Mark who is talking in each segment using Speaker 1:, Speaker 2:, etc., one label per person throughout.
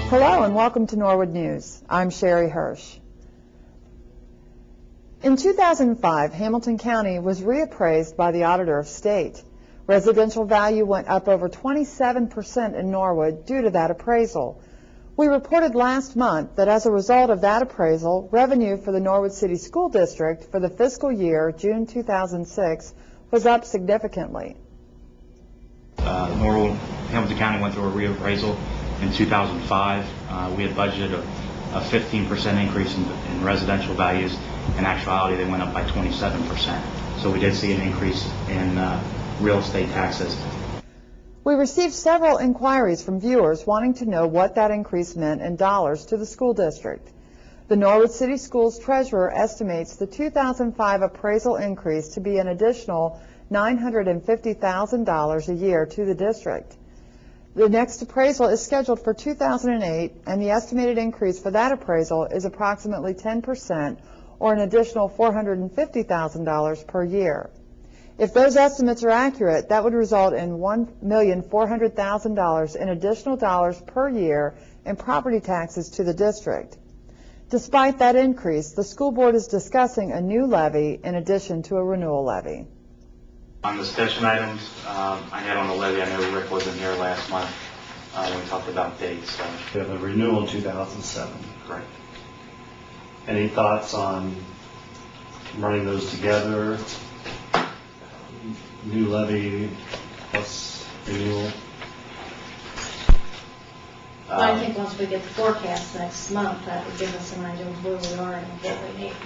Speaker 1: Hello and welcome to Norwood News. I'm Sherry Hirsch. In 2005, Hamilton County was reappraised by the Auditor of State. Residential value went up over 27% in Norwood due to that appraisal. We reported last month that as a result of that appraisal, revenue for the Norwood City School District for the fiscal year June 2006 was up significantly.
Speaker 2: Norwood, Hamilton County went through a reappraisal in 2005. We had budgeted a 15% increase in residential values. In actuality, they went up by 27%. So we did see an increase in real estate taxes.
Speaker 1: We received several inquiries from viewers wanting to know what that increase meant in dollars to the school district. The Norwood City Schools Treasurer estimates the 2005 appraisal increase to be an additional $950,000 a year to the district. The next appraisal is scheduled for 2008, and the estimated increase for that appraisal is approximately 10%, or an additional $450,000 per year. If those estimates are accurate, that would result in $1,400,000 in additional dollars per year in property taxes to the district. Despite that increase, the school board is discussing a new levy in addition to a renewal levy.
Speaker 2: On the discussion items I had on the levy, I know Rick wasn't here last month when we talked about dates. So.
Speaker 3: We have a renewal in 2007.
Speaker 2: Correct.
Speaker 3: Any thoughts on running those together? New levy plus renewal?
Speaker 4: Well, I think once we get the forecast next month, that would give us an idea of where we are and what we need.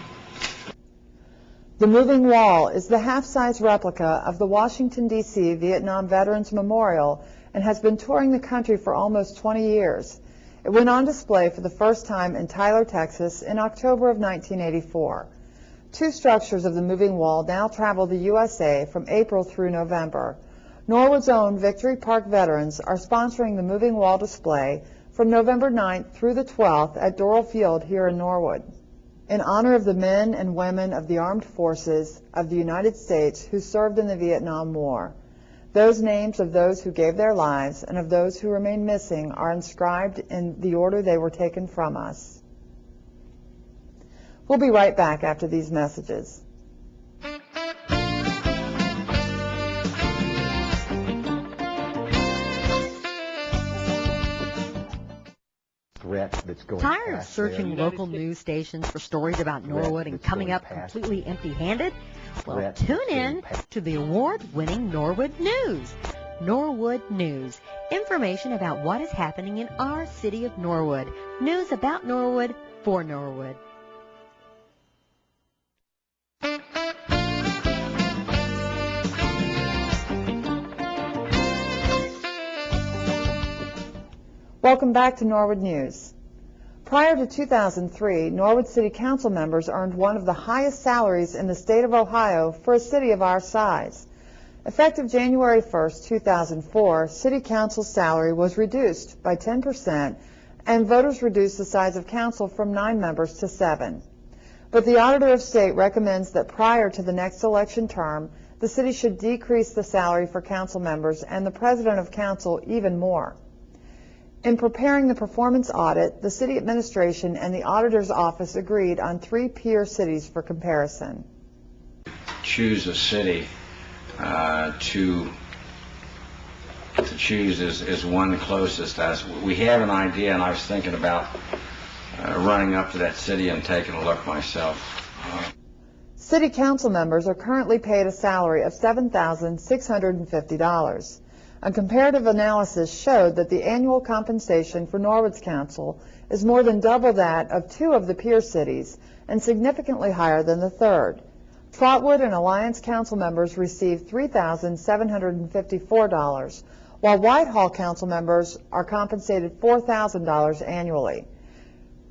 Speaker 1: The moving wall is the half-size replica of the Washington, D.C. Vietnam Veterans Memorial and has been touring the country for almost 20 years. It went on display for the first time in Tyler, Texas in October of 1984. Two structures of the moving wall now travel the USA from April through November. Norwood's own Victory Park veterans are sponsoring the moving wall display from November 9th through the 12th at Doral Field here in Norwood, in honor of the men and women of the armed forces of the United States who served in the Vietnam War. Those names of those who gave their lives and of those who remain missing are inscribed in the order they were taken from us. We'll be right back after these messages.
Speaker 5: Tired of searching local news stations for stories about Norwood and coming up completely empty-handed? Well, tune in to the award-winning Norwood News. Norwood News. Information about what is happening in our city of Norwood. News about Norwood for Norwood.
Speaker 1: Welcome back to Norwood News. Prior to 2003, Norwood City Council members earned one of the highest salaries in the state of Ohio for a city of our size. Effective January 1st, 2004, City Council's salary was reduced by 10%, and voters reduced the size of council from 9 members to 7. But the Auditor of State recommends that prior to the next election term, the city should decrease the salary for council members and the president of council even more. In preparing the performance audit, the city administration and the auditor's office agreed on 3 peer cities for comparison.
Speaker 6: Choose a city to choose is one closest to us. We have an idea, and I was thinking about running up to that city and taking a look myself.
Speaker 1: City council members are currently paid a salary of $7,650. A comparative analysis showed that the annual compensation for Norwood's council is more than double that of 2 of the peer cities and significantly higher than the third. Trotwood and Alliance council members receive $3,754, while Whitehall council members are compensated $4,000 annually.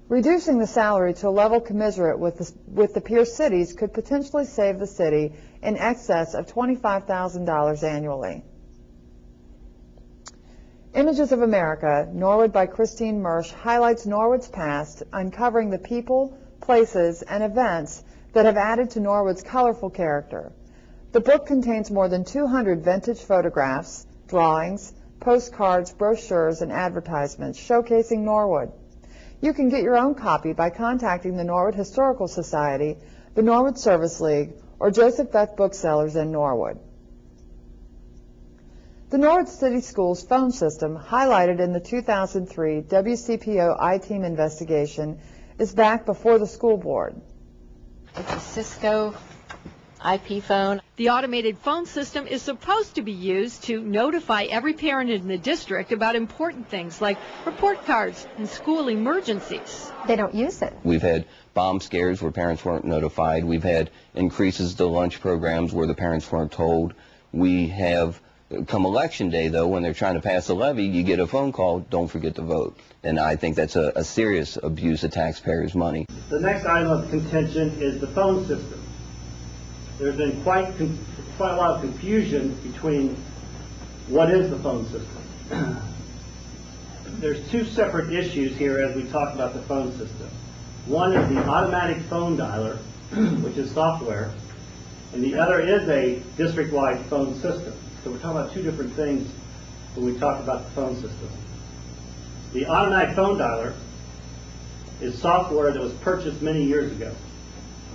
Speaker 1: Reducing the salary to a level commensurate with the peer cities could potentially save the city in excess of $25,000 annually. Images of America, Norwood by Christine Mersch, highlights Norwood's past, uncovering the people, places, and events that have added to Norwood's colorful character. The book contains more than 200 vintage photographs, drawings, postcards, brochures, and advertisements showcasing Norwood. You can get your own copy by contacting the Norwood Historical Society, the Norwood Service League, or Joseph Beth Booksellers in Norwood. The Norwood City Schools phone system, highlighted in the 2003 WCPO I-Team investigation, is back before the school board.
Speaker 7: It's a Cisco IP phone.
Speaker 8: The automated phone system is supposed to be used to notify every parent in the district about important things like report cards and school emergencies.
Speaker 7: They don't use it.
Speaker 9: We've had bomb scares where parents weren't notified. We've had increases to lunch programs where the parents weren't told. We have, come election day, though, when they're trying to pass a levy, you get a phone call, don't forget to vote. And I think that's a serious abuse of taxpayers' money.
Speaker 10: The next item of contention is the phone system. There's been quite a lot of confusion between what is the phone system. There's two separate issues here as we talk about the phone system. One is the automatic phone dialer, which is software, and the other is a district-wide phone system. So we're talking about two different things when we talk about the phone system. The automatic phone dialer is software that was purchased many years ago.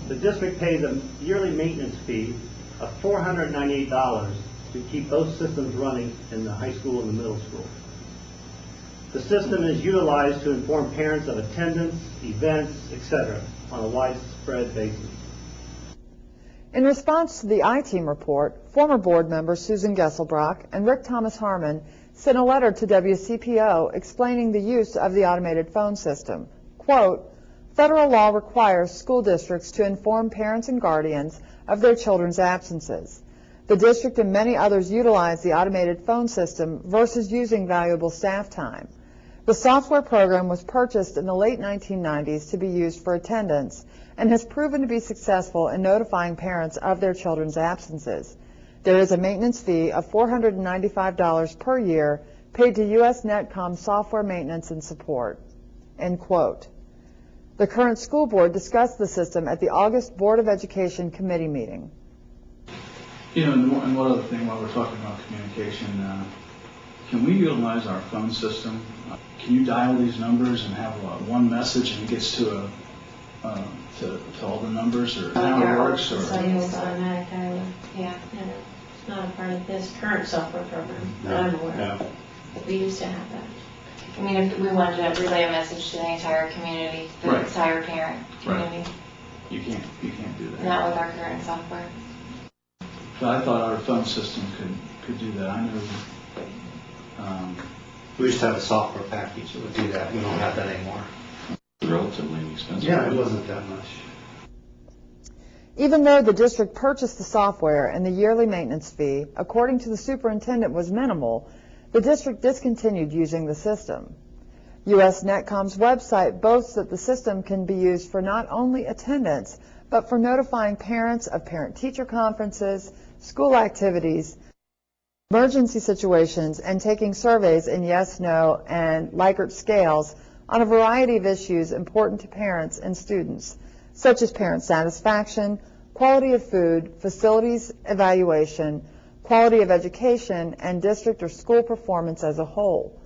Speaker 10: The district pays a yearly maintenance fee of $498 to keep both systems running in the high school and the middle school. The system is utilized to inform parents of attendance, events, etc. on a widespread basis.
Speaker 1: In response to the I-Team report, former board members Susan Gesselbrock and Rick Thomas Harmon sent a letter to WCPO explaining the use of the automated phone system. Quote, "Federal law requires school districts to inform parents and guardians of their children's absences. The district and many others utilize the automated phone system versus using valuable staff time. The software program was purchased in the late 1990s to be used for attendance and has proven to be successful in notifying parents of their children's absences. There is a maintenance fee of $495 per year paid to U.S. Netcom software maintenance and support." End quote. The current school board discussed the system at the August Board of Education committee meeting.
Speaker 11: You know, and one other thing while we're talking about communication, can we utilize our phone system? Can you dial these numbers and have one message and it gets to all the numbers, or how it works? Or
Speaker 4: It's automatic dialer. Yeah, no, it's not a part of this current software program that I'm aware of. We used to have that.
Speaker 7: I mean, if we wanted to relay a message to the entire community, the
Speaker 11: Right.
Speaker 7: entire parent community,
Speaker 11: right. You can't do that.
Speaker 7: not with our current software.
Speaker 11: But I thought our phone system could do that. I know.
Speaker 3: We used to have a software package that would do that. We don't have that anymore.
Speaker 11: Relatively inexpensive.
Speaker 3: Yeah, it wasn't that much.
Speaker 1: Even though the district purchased the software and the yearly maintenance fee, according to the superintendent, was minimal, the district discontinued using the system. U.S. Netcom's website boasts that the system can be used for not only attendance, but for notifying parents of parent-teacher conferences, school activities, emergency situations, and taking surveys in yes, no, and Likert scales on a variety of issues important to parents and students, such as parent satisfaction, quality of food, facilities evaluation, quality of education, and district or school performance as a whole.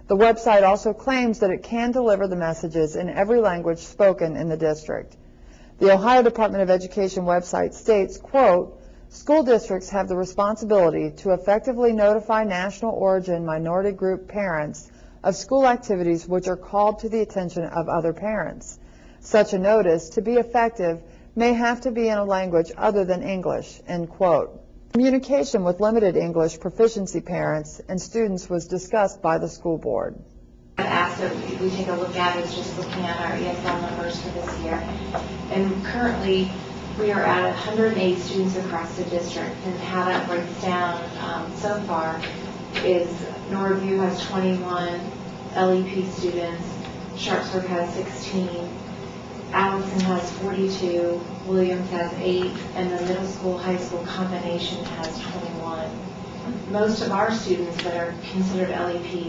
Speaker 1: The website also claims that it can deliver the messages in every language spoken in the district. The Ohio Department of Education website states, quote, "School districts have the responsibility to effectively notify national origin minority group parents of school activities which are called to the attention of other parents. Such a notice, to be effective, may have to be in a language other than English," end quote. Communication with limited English proficiency parents and students was discussed by the school board.
Speaker 7: I asked that we take a look at is just looking at our ESL numbers for this year. And currently, we are at 108 students across the district, and how that breaks down so far is Norwood has 21 LEP students, Sharpsburg has 16, Allison has 42, Williams has 8, and the middle school, high school combination has 21. Most of our students that are considered LEP